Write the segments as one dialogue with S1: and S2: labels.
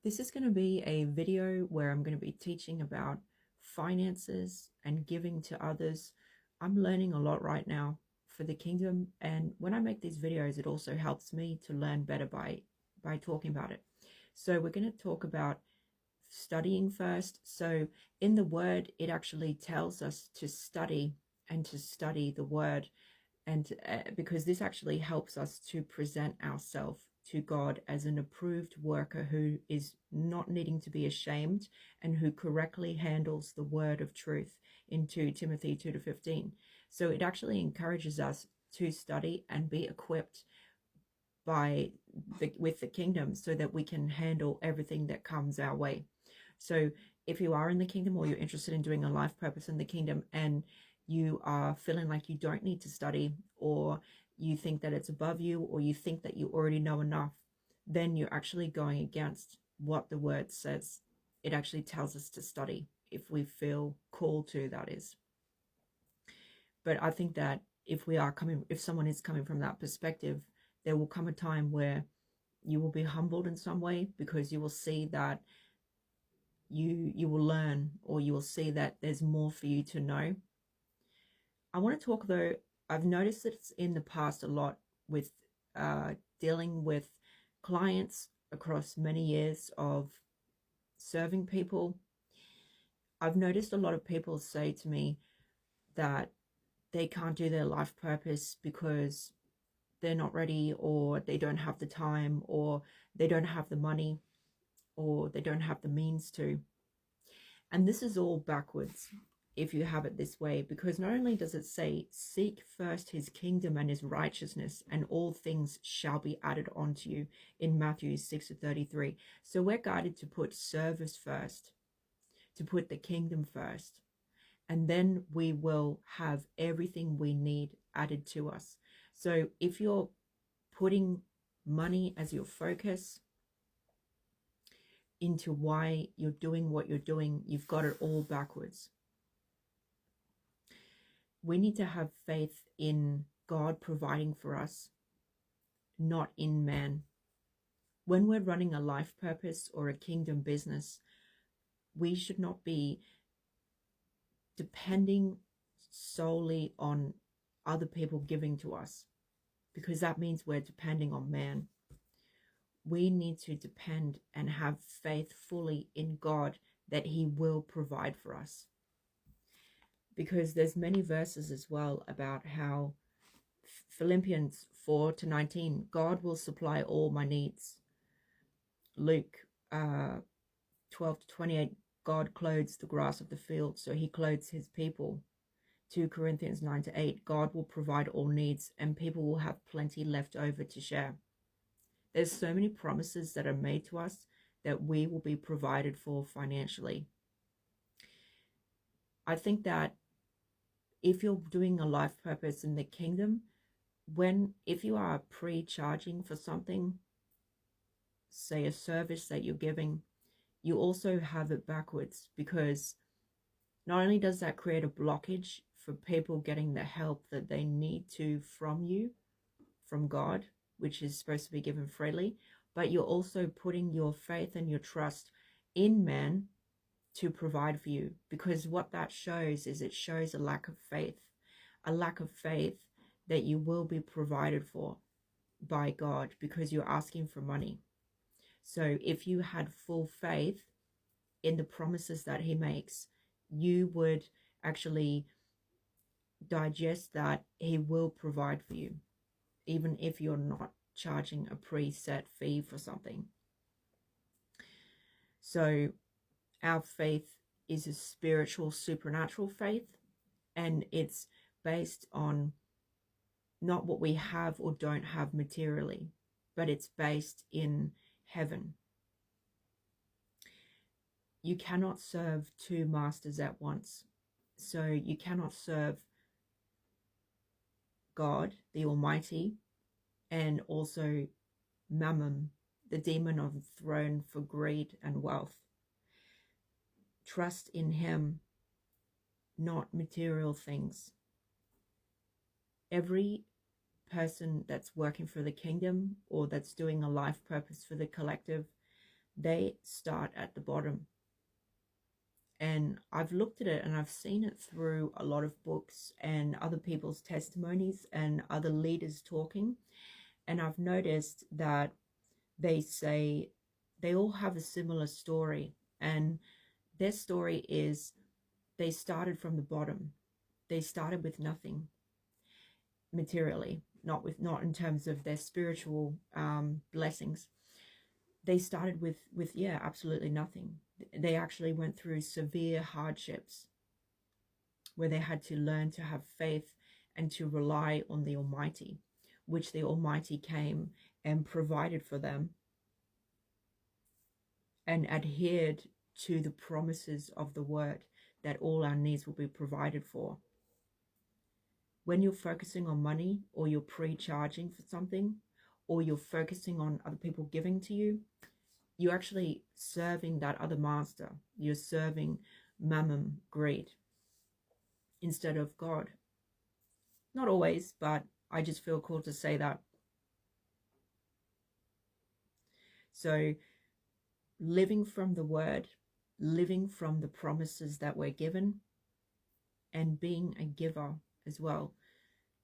S1: This is going to be a video where I'm going to be teaching about finances and giving to others. I'm learning a lot right now for the kingdom, and when I make these videos, it also helps me to learn better by talking about it. So we're going to talk about studying first. So in the word, it actually tells us to study and to study the word, and because this actually helps us to present ourselves to God as an approved worker who is not needing to be ashamed and who correctly handles the word of truth in 2 Timothy 2-15. So it actually encourages us to study and be equipped with the kingdom so that we can handle everything that comes our way. So if you are in the kingdom, or you're interested in doing a life purpose in the kingdom, and you are feeling like you don't need to study, or you think that it's above you, or you think that you already know enough, then you're actually going against what the word says. It actually tells us to study if we feel called to, that is. But I think that if someone is coming from that perspective, there will come a time where you will be humbled in some way, because you will see that you will learn, or you will see that there's more for you to know. I want to talk, though, I've noticed that it's in the past a lot with dealing with clients across many years of serving people. I've noticed a lot of people say to me that they can't do their life purpose because they're not ready, or they don't have the time, or they don't have the money, or they don't have the means to. And this is all backwards if you have it this way, because not only does it say, seek first his kingdom and his righteousness, and all things shall be added onto you, in Matthew 6:33. So we're guided to put service first, to put the kingdom first, and then we will have everything we need added to us. So if you're putting money as your focus into why you're doing what you're doing, you've got it all backwards. We need to have faith in God providing for us, not in man. When we're running a life purpose or a kingdom business, we should not be depending solely on other people giving to us, because that means we're depending on man. We need to depend and have faith fully in God that he will provide for us. Because there's many verses as well about how Philippians 4:19, God will supply all my needs. Luke 12:28, God clothes the grass of the field, so he clothes his people. 2 Corinthians 9-8, God will provide all needs, and people will have plenty left over to share. There's so many promises that are made to us that we will be provided for financially. I think that if you're doing a life purpose in the kingdom, if you are pre-charging for something, say a service that you're giving, you also have it backwards, because not only does that create a blockage for people getting the help that they need to from you, from God, which is supposed to be given freely, but you're also putting your faith and your trust in man to provide for you, because what that shows is it shows a lack of faith that you will be provided for by God, because you're asking for money. So if you had full faith in the promises that he makes, you would actually digest that he will provide for you, even if you're not charging a preset fee for something. So our faith is a spiritual, supernatural faith, and it's based on not what we have or don't have materially, but it's based in heaven. You cannot serve two masters at once. So you cannot serve God, the Almighty, and also Mammon, the demon on the throne for greed and wealth. Trust in him, not material things. Every person that's working for the kingdom, or that's doing a life purpose for the collective, they start at the bottom. And I've looked at it and I've seen it through a lot of books and other people's testimonies and other leaders talking. And I've noticed that they say they all have a similar story. And their story is they started from the bottom. They started with nothing materially, not in terms of their spiritual blessings. They started with yeah, absolutely nothing. They actually went through severe hardships where they had to learn to have faith and to rely on the Almighty, which the Almighty came and provided for them and adhered to the promises of the word that all our needs will be provided for. When you're focusing on money, or you're pre-charging for something, or you're focusing on other people giving to you, you're actually serving that other master. You're serving mammon, greed, instead of God. Not always, but I just feel called to say that. So living from the word, living from the promises that we're given, and being a giver as well.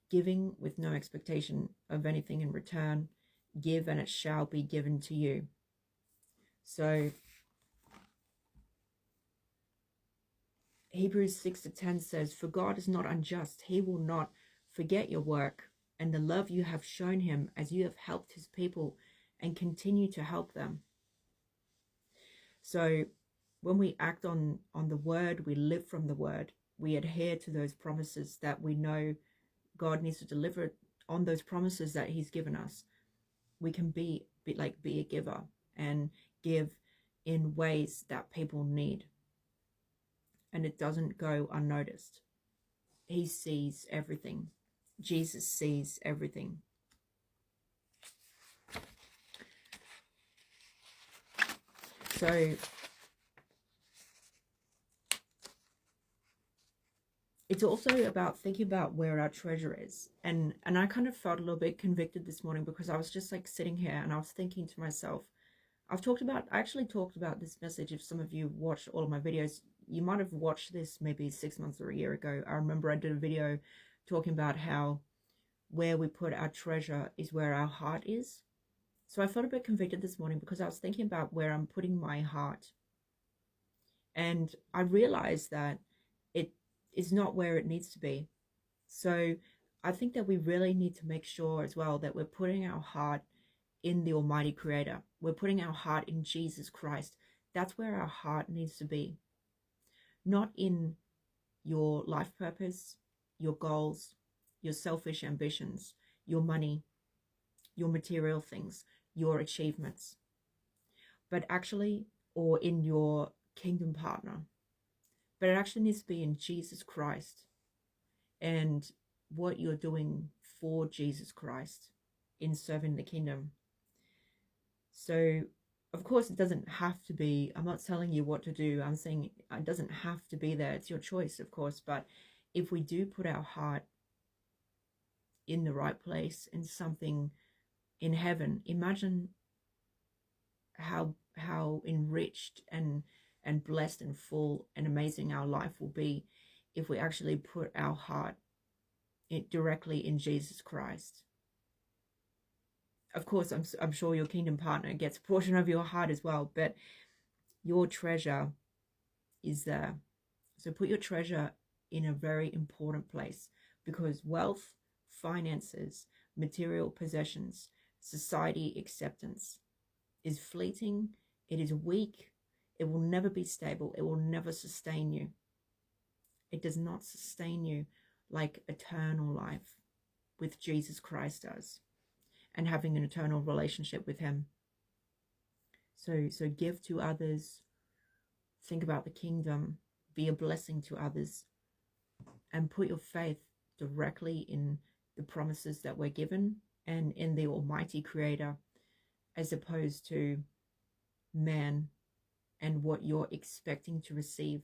S1: Giving with no expectation of anything in return. Give and it shall be given to you. So Hebrews 6:10 says, for God is not unjust. He will not forget your work and the love you have shown him as you have helped his people and continue to help them. So when we act on the word, we live from the word, we adhere to those promises that we know God needs to deliver on, those promises that he's given us. We can be a giver and give in ways that people need. And it doesn't go unnoticed. He sees everything. Jesus sees everything. So it's also about thinking about where our treasure is. And I kind of felt a little bit convicted this morning because I was just like sitting here and I was thinking to myself, I actually talked about this message. If some of you watched all of my videos, you might have watched this maybe 6 months or a year ago. I remember I did a video talking about how where we put our treasure is where our heart is. So I felt a bit convicted this morning because I was thinking about where I'm putting my heart. And I realized that it is not where it needs to be. So I think that we really need to make sure as well that we're putting our heart in the Almighty Creator. We're putting our heart in Jesus Christ. That's where our heart needs to be. Not in your life purpose, your goals, your selfish ambitions, your money, your material things, your achievements, but actually, or in your kingdom partner. But it actually needs to be in Jesus Christ and what you're doing for Jesus Christ in serving the kingdom. So, of course, it doesn't have to be, I'm not telling you what to do. I'm saying it doesn't have to be there. It's your choice, of course. But if we do put our heart in the right place, in something in heaven, imagine how enriched and blessed and full and amazing our life will be if we actually put our heart directly in Jesus Christ. Of course, I'm sure your kingdom partner gets a portion of your heart as well, but your treasure is there. So put your treasure in a very important place, because wealth, finances, material possessions, society acceptance is fleeting, it is weak, it will never be stable, it will never sustain you. It does not sustain you like eternal life with Jesus Christ does, and having an eternal relationship with him. So give to others, think about the kingdom, be a blessing to others, and put your faith directly in the promises that we're given and in the Almighty Creator, as opposed to man and what you're expecting to receive.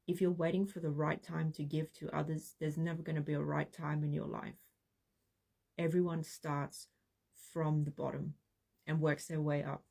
S1: If you're waiting for the right time to give to others, there's never going to be a right time in your life. Everyone starts from the bottom and works their way up.